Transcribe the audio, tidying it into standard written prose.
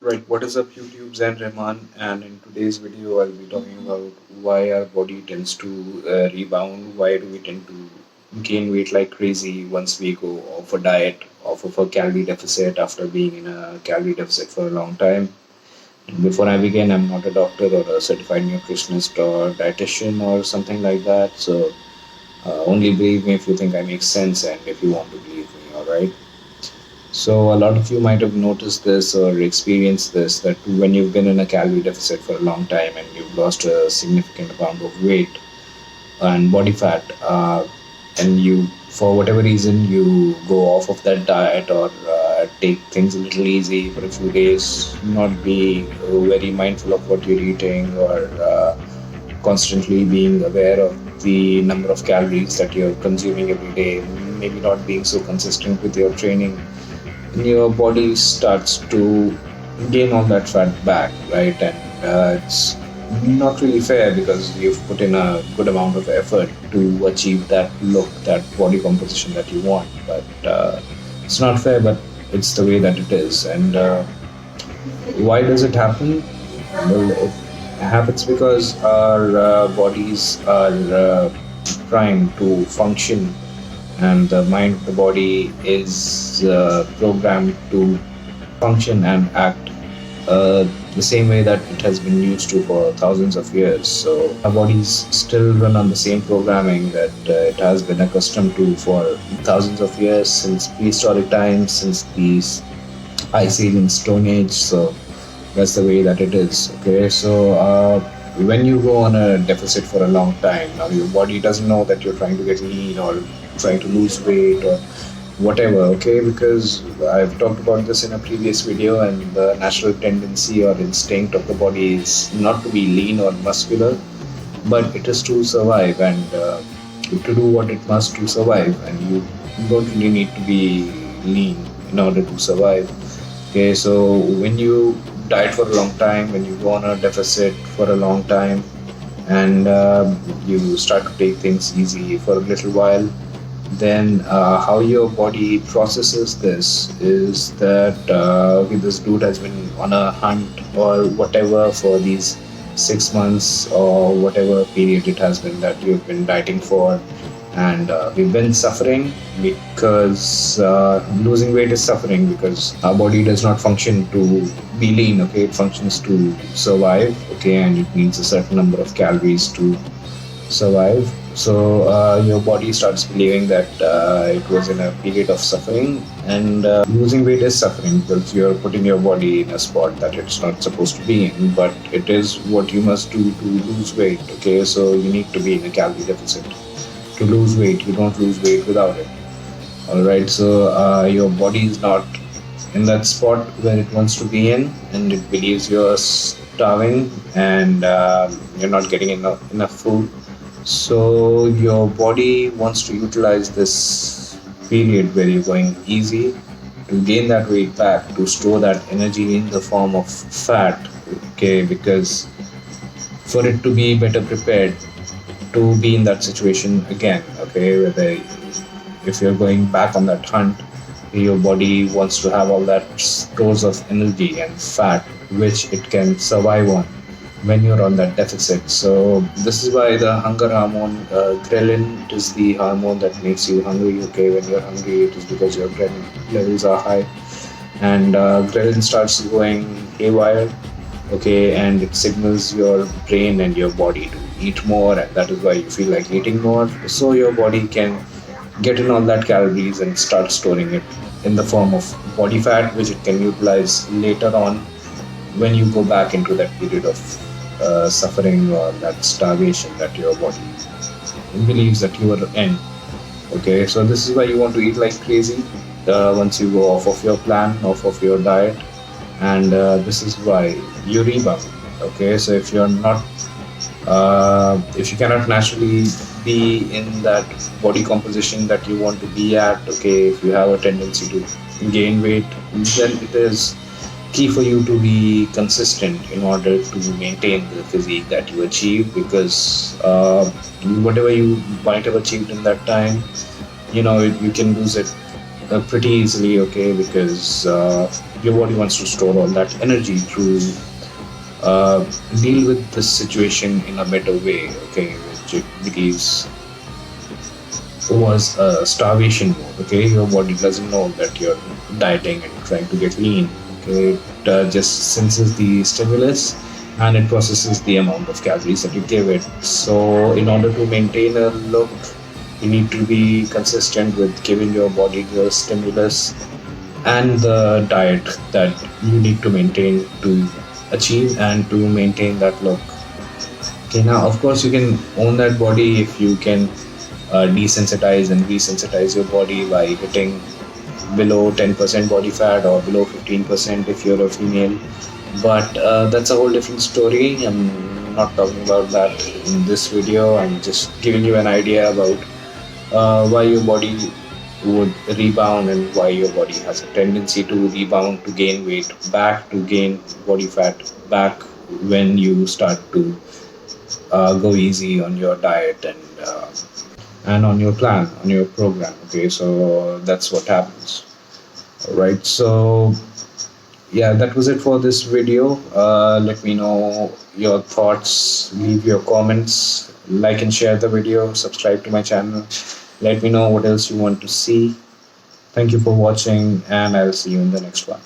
Right, what is up YouTubes and Rahman, and in today's video I'll be talking about why our body tends to rebound, why do we tend to gain weight like crazy once we go off a diet, off of a calorie deficit after being in a calorie deficit for a long time. And before I begin, I'm not a doctor or a certified nutritionist or dietitian or something like that, so only believe me if you think I make sense and if you want to believe me, alright? So, a lot of you might have noticed this or experienced this that when you've been in a calorie deficit for a long time and you've lost a significant amount of weight and body fat, and you, for whatever reason, you go off of that diet or take things a little easy for a few days, not be very mindful of what you're eating or constantly being aware of the number of calories that you're consuming every day, maybe not being so consistent with your training, your body starts to gain all that fat back, right? And it's not really fair because you've put in a good amount of effort to achieve that look, that body composition that you want. But it's not fair, but it's the way that it is. And why does it happen? Well, it happens because our bodies are primed to function, and the mind of the body is programmed to function and act the same way that it has been used to for thousands of years. So our bodies still run on the same programming that it has been accustomed to for thousands of years, since prehistoric times, since the Ice Age and Stone Age. So that's the way that it is. Okay, so when you go on a deficit for a long time, now your body doesn't know that you're trying to get lean or trying to lose weight or whatever. Okay, because I've talked about this in a previous video, and the natural tendency or instinct of the body is not to be lean or muscular, but it is to survive and to do what it must to survive. And you don't really need to be lean in order to survive. Okay, so when you diet for a long time, when you go on a deficit for a long time, and you start to take things easy for a little while, then how your body processes this is that this dude has been on a hunt or whatever for these 6 months or whatever period it has been that you've been dieting for, and we've been suffering because losing weight is suffering because our body does not function to be lean. Okay, it functions to survive. Okay, and it needs a certain number of calories to survive. So your body starts believing that it was in a period of suffering, and losing weight is suffering because you're putting your body in a spot that it's not supposed to be in, but it is what you must do to lose weight. Okay, so you need to be in a calorie deficit to lose weight. You don't lose weight without it. All right, so your body is not in that spot where it wants to be in, and it believes you're starving and you're not getting enough food. So your body wants to utilize this period where you're going easy to gain that weight back, to store that energy in the form of fat. Okay, because for it to be better prepared to be in that situation again. Okay, whether if you're going back on that hunt, your body wants to have all that stores of energy and fat which it can survive on when you're on that deficit. So this is why the hunger hormone, ghrelin, it is the hormone that makes you hungry. Okay, when you're hungry, it is because your ghrelin levels are high, and ghrelin starts going haywire. Okay, and it signals your brain and your body to eat more, and that is why you feel like eating more. So your body can get in all that calories and start storing it in the form of body fat, which it can utilize later on when you go back into that period of suffering or that starvation that your body believes that you are in. Okay, so this is why you want to eat like crazy once you go off of your plan, off of your diet, and this is why you rebound. Okay, so if you cannot naturally be in that body composition that you want to be at, okay, if you have a tendency to gain weight, then it is key for you to be consistent in order to maintain the physique that you achieve, because whatever you might have achieved in that time, you can lose it pretty easily. Okay, because your body wants to store all that energy to uh, deal with this situation in a better way, okay, which it believes was a starvation mode. Okay, your body doesn't know that you're dieting and trying to get lean. Okay, it just senses the stimulus and it processes the amount of calories that you give it. So, in order to maintain a look, you need to be consistent with giving your body the stimulus and the diet that you need to maintain to achieve and to maintain that look. Okay, now of course you can own that body if you can desensitize and resensitize your body by hitting below 10% body fat or below 15% if you're a female. But that's a whole different story. I'm not talking about that in this video. I'm just giving you an idea about why your body would rebound and why your body has a tendency to rebound, to gain weight back, to gain body fat back when you start to go easy on your diet and on your plan, on your program. Okay, so that's what happens. All right, so yeah, that was it for this video. Let me know your thoughts, leave your comments, like and share the video, subscribe to my channel. Let me know what else you want to see. Thank you for watching, and I'll see you in the next one.